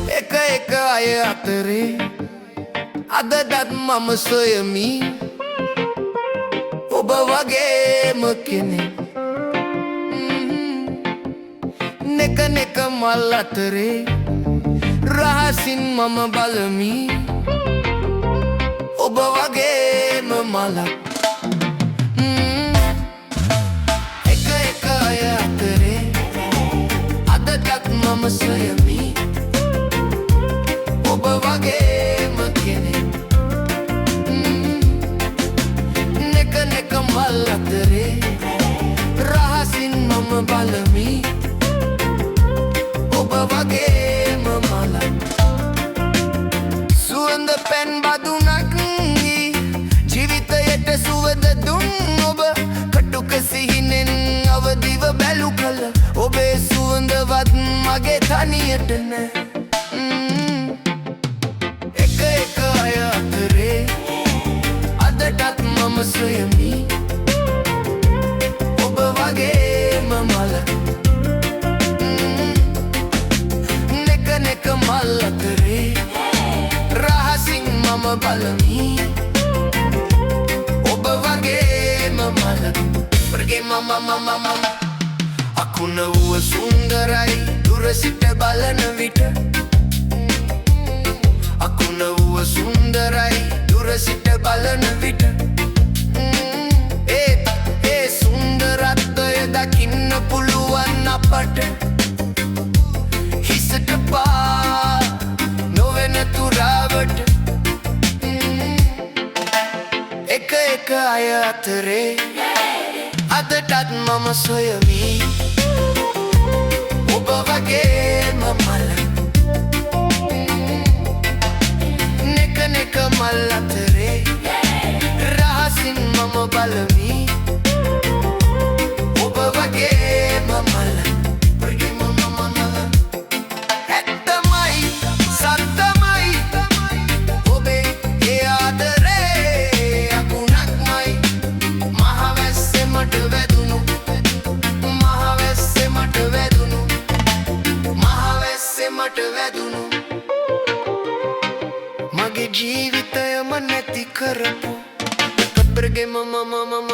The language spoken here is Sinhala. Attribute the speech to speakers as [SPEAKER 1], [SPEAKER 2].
[SPEAKER 1] එක එක අය අතරේ අදටත් මම සොයමි ඔබ වගේම කෙනෙක් නෙක නෙක මල් අතරේ රහසින් මම බලමි ඔබ වගේම මලක් එක එක අය අතරේ අදටත් මම සොයමි ඔබ වගේම කෙනෙක් නෙක නෙක මල් අතරේ රහසින් මම බලමි ඔබ වගේම මලක් සුවඳ පැන් බදුනක් ජීවිතයට සුවඳ දුන් ඔබ කටුක සිහිනෙන් අවදිව බැලු කල ඔබේ සුවඳවත් මගේ තනියට නෑ එක එක අය අතරේ අදටත් මම සොයමි ඔබ වගේම මලක් නෙක නෙක මල් අතරේ රහසින් මම බලමි ඔබ වගේම මලක් porque mama අකුණ වූ සුන්දරයි දුර සිට බලන විට අකුණ වූ සුන්දරයි දුර සිට බලන විට ඒ සුන්දරත්වය දකින්න පුළුවන් අපට හිසට පා නොවෙන තුරාවට එක එක අය අතරේ අදටත් මම සොයමි ඔබ වගේම මලක් නෙක නෙක මල් අතරේ රහසින් මම බලමි ඔබ වගේම මලක් ඇත්තමයි සත්තමයි ඔබේ ඒ ආදරේ අකුණක්මයි මහවැස්සේ මට වැදුණු මහවැස්සේ මට වැදුණු මහවැස්සේ මට වැදුණු මගේ ජීවිතයම නැති කරපු porque mama